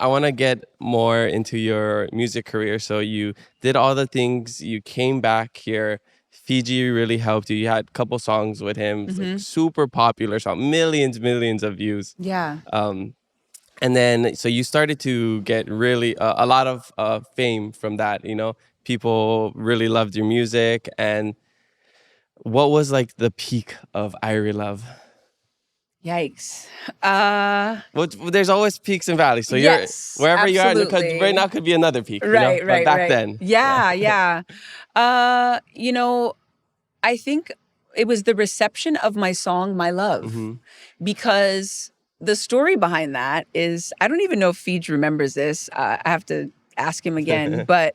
I want to get more into your music career. So you did all the things. You came back here. Fiji really helped you. You had a couple songs with him. It's like super popular song, millions of views. Yeah. And then so you started to get really a lot of fame from that. You know, people really loved your music. And what was like the peak of Irie Love? Yikes. Well, there's always peaks and valleys. So you're Yes, wherever you are, because absolutely. right now could be another peak, you know. Right, But right, back right. then, Yeah. You know, I think it was the reception of my song, My Love, because the story behind that is, I don't even know if Fiji remembers this. I have to ask him again, but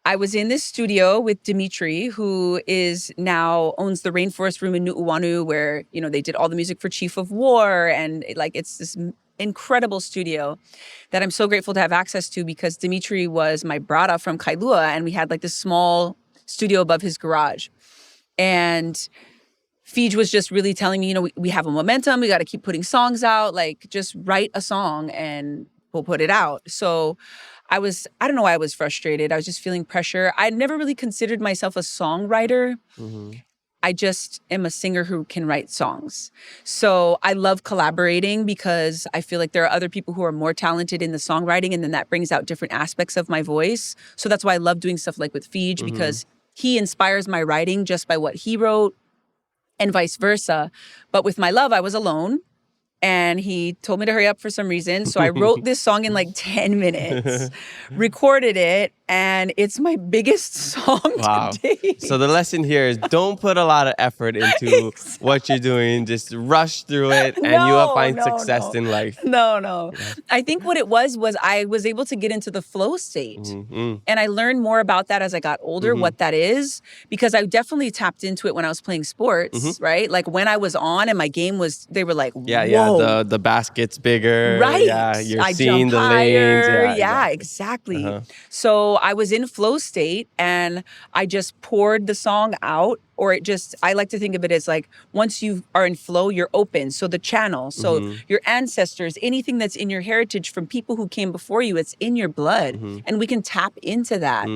I was in this studio with Dimitri, who is now owns the Rainforest Room in Nu'uanu, where, you know, they did all the music for Chief of War. And like, it's this incredible studio that I'm so grateful to have access to, because Dimitri was my brada from Kailua, and we had like this small studio above his garage. And Fiji was just really telling me, you know, we have a momentum. We got to keep putting songs out. Like, just write a song and we'll put it out. So I don't know why I was frustrated. I was just feeling pressure. I never really considered myself a songwriter. I just am a singer who can write songs. So I love collaborating, because I feel like there are other people who are more talented in the songwriting, and then that brings out different aspects of my voice. So that's why I love doing stuff like with Fiji, because he inspires my writing just by what he wrote, and vice versa. But with My Love, I was alone. And he told me to hurry up for some reason. So I wrote this song in like 10 minutes, recorded it, and it's my biggest song to date. So the lesson here is don't put a lot of effort into what you're doing. Just rush through it and you will find success in life. No. I think what it was I was able to get into the flow state. And I learned more about that as I got older, what that is, because I definitely tapped into it when I was playing sports, right? Like when I was on and my game was, they were like, whoa. The basket's bigger. Right. Yeah, you're I seeing jump the higher. lanes. Yeah, exactly. So I was in flow state, and I just poured the song out, or I like to think of it as like, once you are in flow, you're open. So the channel, so your ancestors, anything that's in your heritage from people who came before you, it's in your blood, and we can tap into that.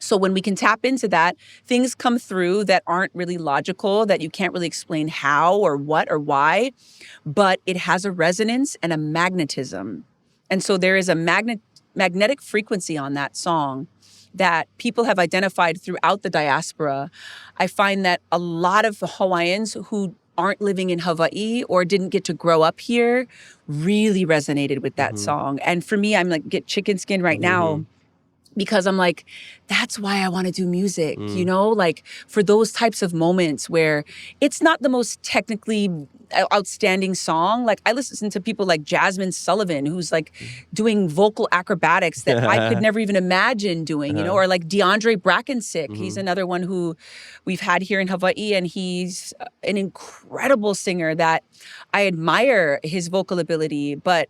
So when we can tap into that, things come through that aren't really logical, that you can't really explain how or what or why, but it has a resonance and a magnetism. And so there is a magnetic frequency on that song that people have identified throughout the diaspora. I find that a lot of Hawaiians who aren't living in Hawaii or didn't get to grow up here really resonated with that song. And for me, I'm like, get chicken skin right now, because I'm like, that's why I want to do music, you know, like for those types of moments where it's not the most technically outstanding song. Like I listen to people like Jasmine Sullivan, who's like doing vocal acrobatics that I could never even imagine doing, you know, or like DeAndre Brackensick. He's another one who we've had here in Hawaii, and he's an incredible singer that I admire his vocal ability, but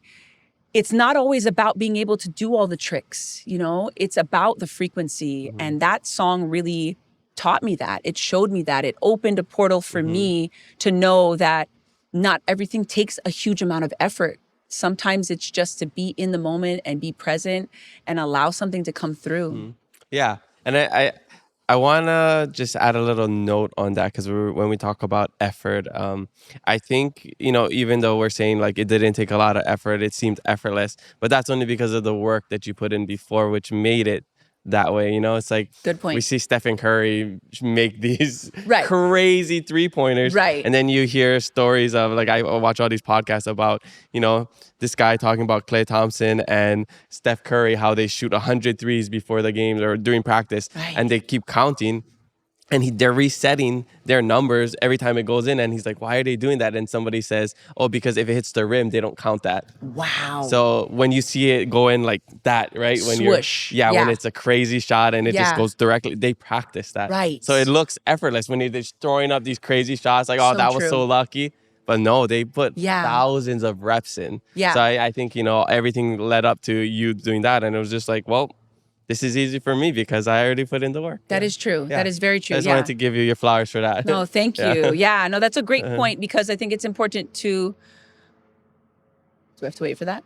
it's not always about being able to do all the tricks, you know? It's about the frequency. And that song really taught me that. It showed me that. It opened a portal for me to know that not everything takes a huge amount of effort. Sometimes it's just to be in the moment and be present and allow something to come through. Yeah. And I want to just add a little note on that, because when we talk about effort, I think, you know, even though we're saying like it didn't take a lot of effort, it seemed effortless, but that's only because of the work that you put in before, which made it that way. You know, it's like, Good point. we see Stephen Curry make these Right. crazy 3-pointers. Right. And then you hear stories of, like, I watch all these podcasts about, you know, this guy talking about Klay Thompson and Steph Curry, how they shoot 100 threes before the games or during practice, Right. and they keep counting. And they're resetting their numbers every time it goes in. And he's like, why are they doing that? And somebody says, oh, because if it hits the rim, they don't count that. Wow. So when you see it go in like that, right? When Swoosh. when it's a crazy shot and it just goes directly, they practice that. Right. So it looks effortless when they're just throwing up these crazy shots, like, oh, So that was true. so lucky. But no, they put Yeah. thousands of reps in. Yeah. So I think, you know, everything led up to you doing that. And it was just like, well, this is easy for me because I already put in the work. That is true. Yeah. That is very true. I just wanted to give you your flowers for that. No, thank you. Yeah, no, that's a great point, because I think it's important to... Do we have to wait for that?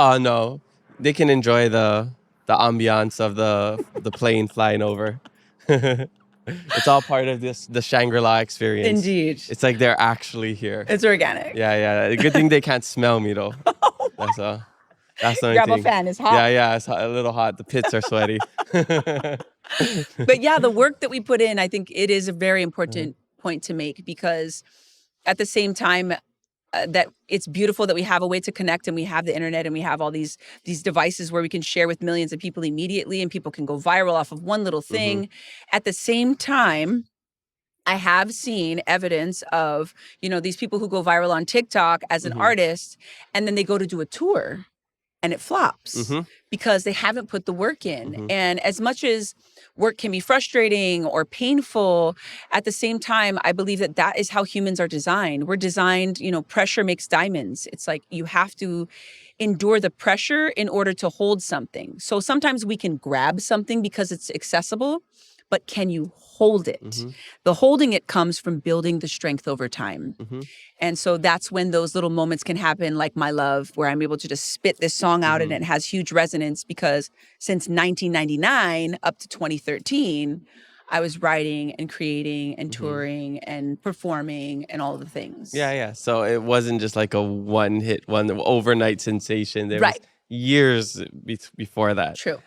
Oh no, they can enjoy the ambiance of the plane flying over. It's all part of the Shangri-La experience. Indeed. It's like they're actually here. It's organic. Yeah, yeah. Good thing they can't smell me though. That's that's the only Grab a thing. fan. It's hot. Yeah, yeah. It's a little hot. The pits are sweaty. But yeah, the work that we put in, I think it is a very important point to make, because at the same time, that it's beautiful that we have a way to connect, and we have the internet, and we have all these devices where we can share with millions of people immediately, and people can go viral off of one little thing. At the same time, I have seen evidence of, these people who go viral on TikTok as an artist, and then they go to do a tour and it flops because they haven't put the work in. And as much as work can be frustrating or painful, at the same time, I believe that that is how humans are designed. We're designed, pressure makes diamonds. It's like you have to endure the pressure in order to hold something. So sometimes we can grab something because it's accessible, but can you hold it? The holding it comes from building the strength over time. And so that's when those little moments can happen, like My Love, where I'm able to just spit this song out and it has huge resonance, because since 1999 up to 2013, I was writing and creating and touring and performing and all the things. Yeah, yeah. So it wasn't just like a one overnight sensation. There was Right. years before that. True.